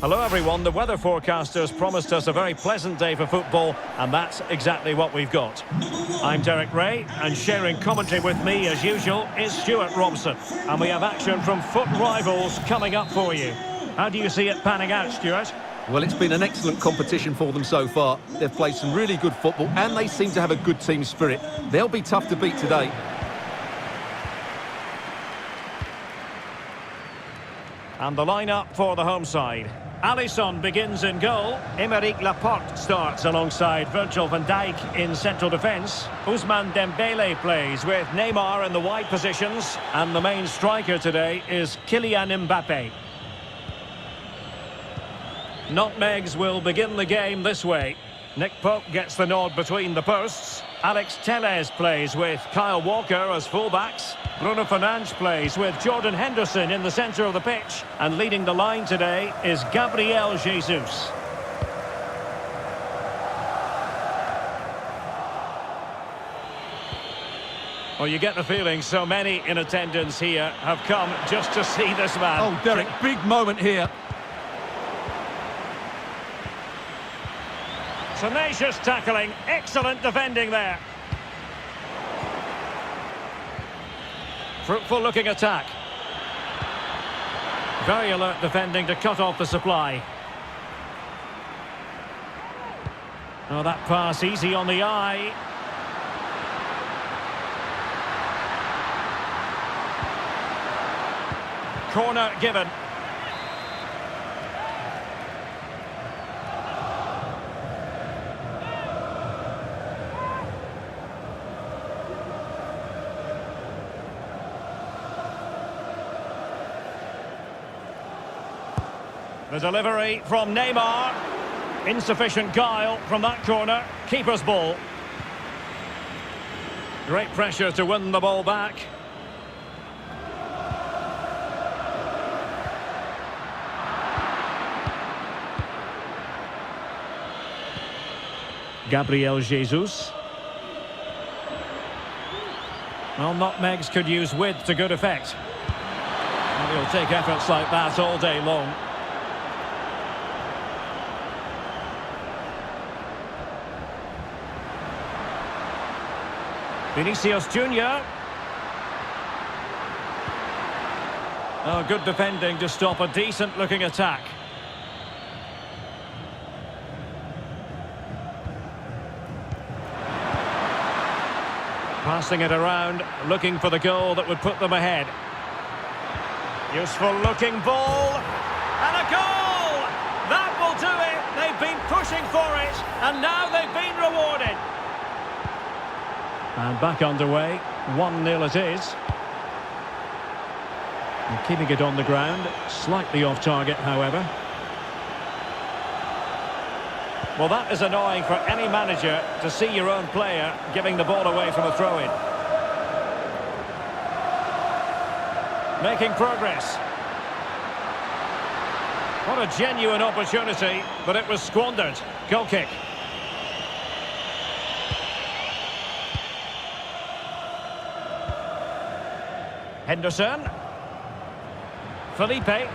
Hello everyone, the weather forecasters promised us a very pleasant day for football, and that's exactly what we've got. I'm Derek Ray, and sharing commentary with me as usual is Stuart Robson, and we have action from foot rivals coming up for you. How do you see it panning out, Stuart? Well, it's been an excellent competition for them so far. They've played some really good football and they seem to have a good team spirit. They'll be tough to beat today. And the lineup for the home side. Alisson begins in goal. Aymeric Laporte starts alongside Virgil van Dijk in central defence. Ousmane Dembele plays with Neymar in the wide positions. And the main striker today is Kylian Mbappe. Nutmegs will begin the game this way. Nick Pope gets the nod between the posts. Alex Telles plays with Kyle Walker as fullbacks. Bruno Fernandes plays with Jordan Henderson in the centre of the pitch. And leading the line today is Gabriel Jesus. Well, you get the feeling so many in attendance here have come just to see this man. Oh, Derek, big moment here. Tenacious tackling, excellent defending there. Fruitful looking attack. Very alert defending to cut off the supply. Oh, that pass easy on the eye. Corner given. The delivery from Neymar. Insufficient guile from that corner. Keeper's ball. Great pressure to win the ball back. Gabriel Jesus. Well, Nutmegs could use width to good effect. And he'll take efforts like that all day long. Vinicius Junior. Oh, good defending to stop a decent-looking attack. Passing it around, looking for the goal that would put them ahead. Useful-looking ball. And a goal! That will do it! They've been pushing for it, and now they've been rewarded. And back underway, 1-0 it is. And keeping it on the ground, slightly off target, however. Well, that is annoying for any manager to see your own player giving the ball away from a throw-in. Making progress. What a genuine opportunity, but it was squandered. Goal kick. Henderson. Felipe.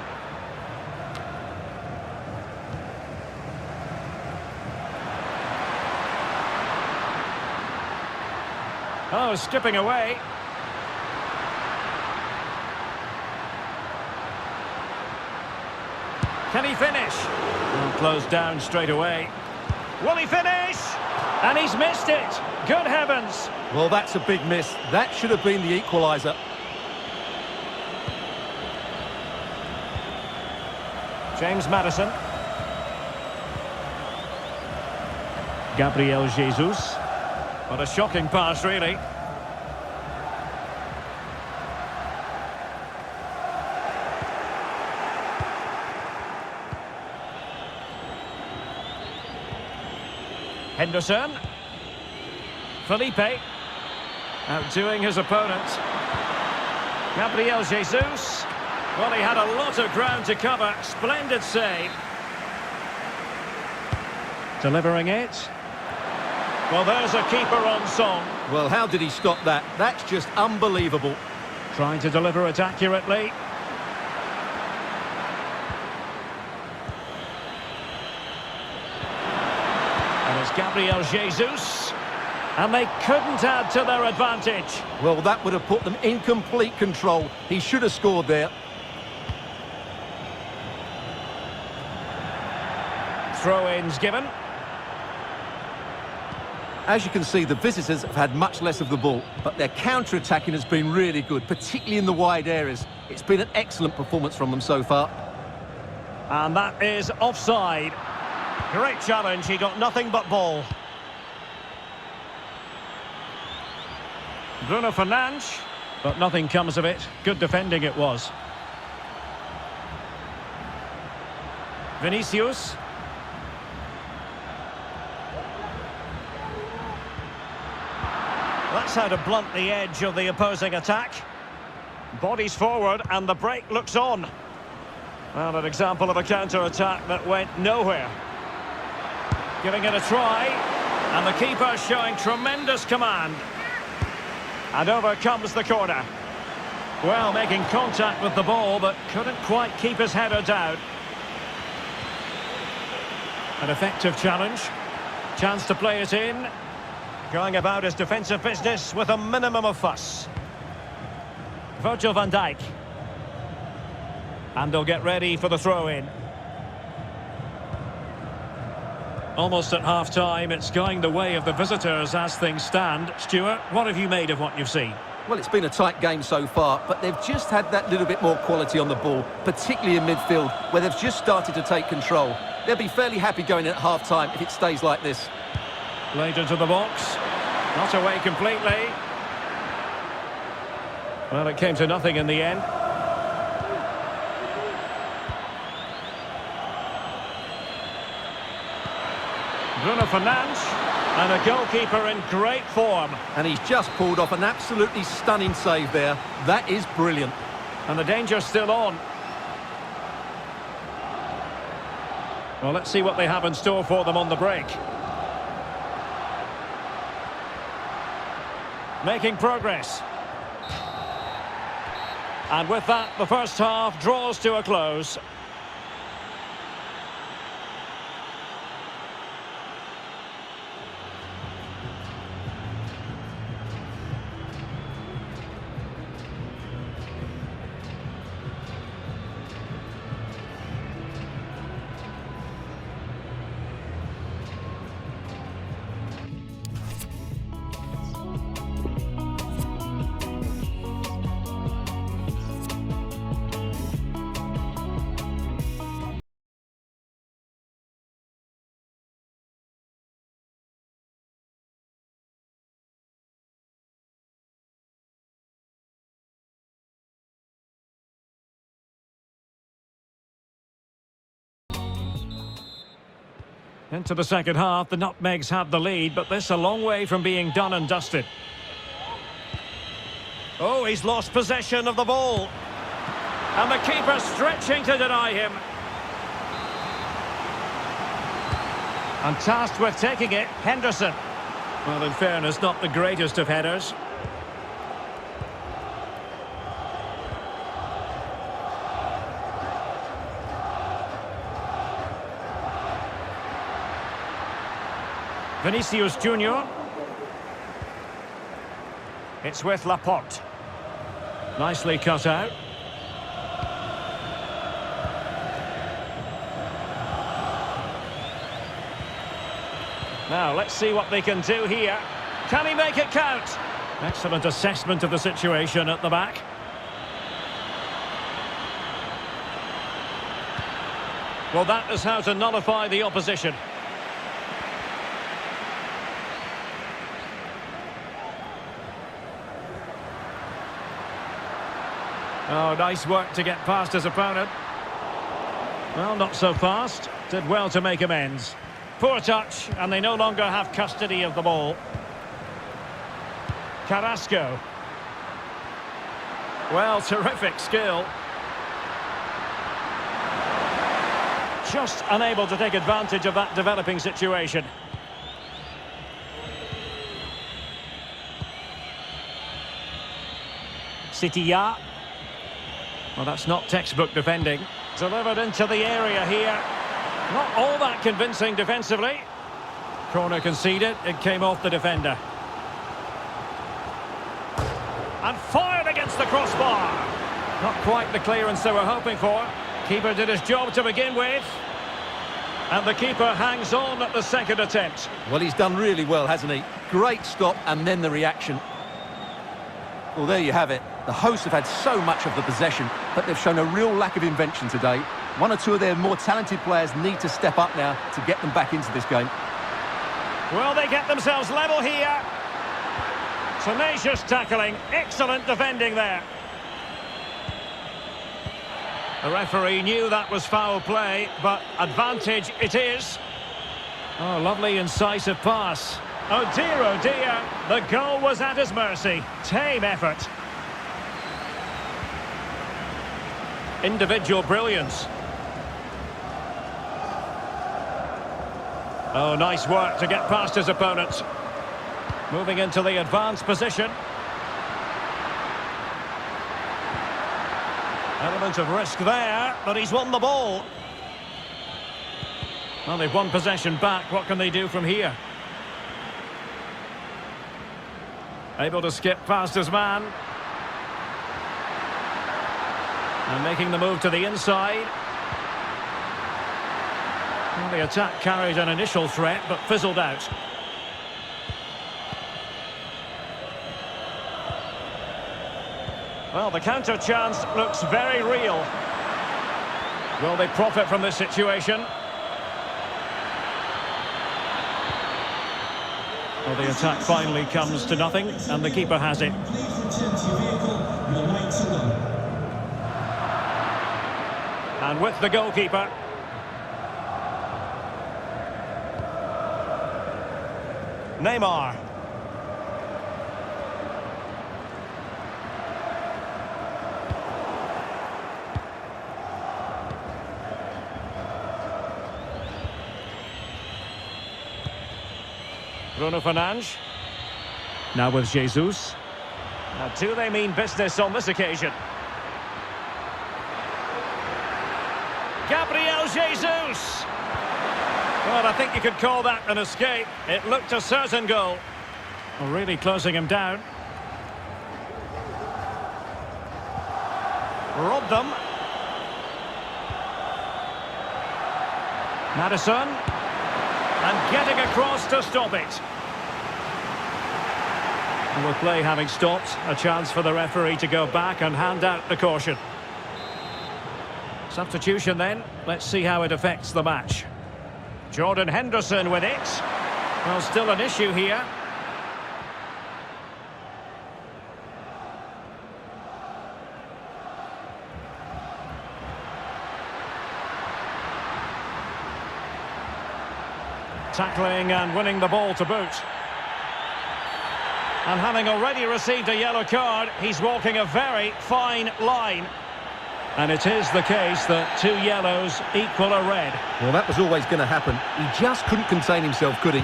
Oh, skipping away. Can he finish? Well, closed down straight away. Will he finish? And he's missed it. Good heavens. Well, that's a big miss. That should have been the equaliser. James Maddison. Gabriel Jesus. What a shocking pass, really. Henderson. Felipe. Outdoing his opponent. Gabriel Jesus. Well, he had a lot of ground to cover. Splendid save. Delivering it. Well, there's a keeper on song. Well, how did he stop that? That's just unbelievable. Trying to deliver it accurately. Gabriel Jesus. And they couldn't add to their advantage. Well, that would have put them in complete control. He should have scored there. Throw-ins given. As you can see, the visitors have had much less of the ball, but their counter-attacking has been really good, particularly in the wide areas. It's been an excellent performance from them so far. And that is offside. Great challenge, he got nothing but ball. Bruno Fernandes, but nothing comes of it. Good defending it was. Vinicius. That's how to blunt the edge of the opposing attack. Bodies forward and the break looks on. Well, an example of a counter-attack that went nowhere. Giving it a try. And the keeper showing tremendous command. And over comes the corner. Well, making contact with the ball, but couldn't quite keep his header down. An effective challenge. Chance to play it in. Going about his defensive business with a minimum of fuss. Virgil van Dijk. And they'll get ready for the throw-in. Almost at half-time, it's going the way of the visitors as things stand. Stuart, what have you made of what you've seen? Well, it's been a tight game so far, but they've just had that little bit more quality on the ball, particularly in midfield, where they've just started to take control. They'll be fairly happy going in at half-time if it stays like this. Late into the box. Not away completely. Well, it came to nothing in the end. Bruno Fernandes, and a goalkeeper in great form. And he's just pulled off an absolutely stunning save there. That is brilliant. And the danger's still on. Well, let's see what they have in store for them on the break. Making progress. And with that, the first half draws to a close. Into the second half, the Nutmegs have the lead, but this a long way from being done and dusted. Oh, he's lost possession of the ball. And the keeper stretching to deny him. And tasked with taking it, Henderson. Well, in fairness, not the greatest of headers. Vinicius Junior. It's with Laporte. Nicely cut out. Now, let's see what they can do here. Can he make it count? Excellent assessment of the situation at the back. Well, that is how to nullify the opposition. Oh, nice work to get past his opponent. Well, not so fast. Did well to make amends. Poor touch, and they no longer have custody of the ball. Carrasco. Well, terrific skill. Just unable to take advantage of that developing situation. Citilla. Well, that's not textbook defending. Delivered into the area here. Not all that convincing defensively. Corner conceded, it came off the defender. And fired against the crossbar. Not quite the clearance they were hoping for. Keeper did his job to begin with. And the keeper hangs on at the second attempt. Well, he's done really well, hasn't he? Great stop and then the reaction. Well, there you have it. The hosts have had so much of the possession, but they've shown a real lack of invention today. One or two of their more talented players need to step up now to get them back into this game. Well, they get themselves level here. Tenacious tackling, excellent defending there. The referee knew that was foul play, but advantage it is. Oh, lovely incisive pass. Oh dear, the goal was at his mercy. Tame effort. Individual brilliance. Oh, nice work to get past his opponent. Moving into the advanced position. Element of risk there, but he's won the ball. Well, they've won possession back. What can they do from here? Able to skip past his man. And making the move to the inside. Well, the attack carried an initial threat, but fizzled out. Well, the counter chance looks very real. Will they profit from this situation? Well, the attack finally comes to nothing, and the keeper has it. And with the goalkeeper. Neymar. Bruno Fernandes. Now with Jesus. Now, do they mean business on this occasion? Gabriel Jesus! Well, I think you could call that an escape. It looked a certain goal. Well, really closing him down. Robbed them. Madison. And getting across to stop it. And with play having stopped, a chance for the referee to go back and hand out the caution. Substitution then. Let's see how it affects the match. Jordan Henderson with it. Well, still an issue here. Tackling and winning the ball to boot. And having already received a yellow card, he's walking a very fine line. And it is the case that 2 yellows equal a red. Well, that was always going to happen. He just couldn't contain himself, could he?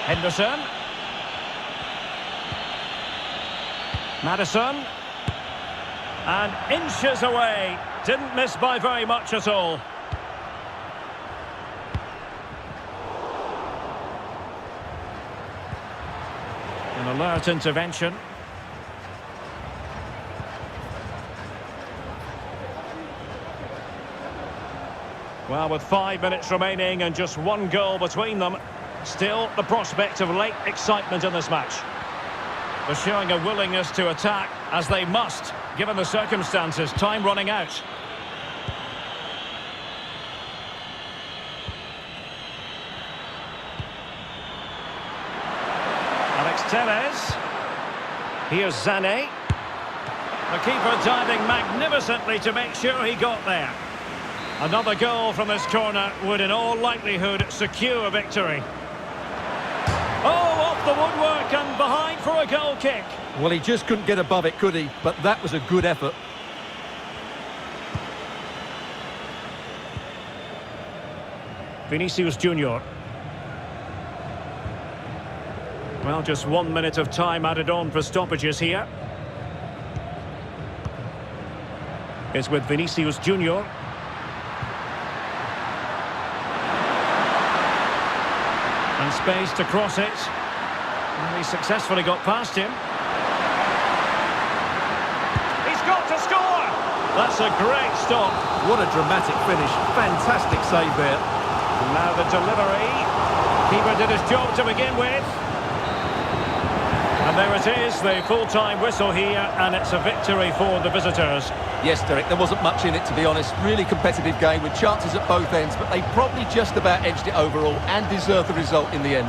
Henderson. Madison. And inches away. Didn't miss by very much at all. An alert intervention. Well, with 5 minutes remaining and just 1 goal between them, still the prospect of late excitement in this match. They're showing a willingness to attack, as they must, given the circumstances. Time running out. Tellez. Here's Sané. The keeper diving magnificently to make sure he got there. Another goal from this corner would in all likelihood secure victory. Oh, off the woodwork and behind for a goal kick. Well, he just couldn't get above it, could he? But that was a good effort. Vinicius Junior. Well, just 1 minute of time added on for stoppages here. It's with Vinicius Junior. space to cross it. And he successfully got past him. He's got to score! That's a great stop. What a dramatic finish. Fantastic save there. And now the delivery. Keeper did his job to begin with. And there it is, the full-time whistle here, and it's a victory for the visitors. Yes, Derek, there wasn't much in it, to be honest. Really competitive game with chances at both ends, but they probably just about edged it overall and deserved the result in the end.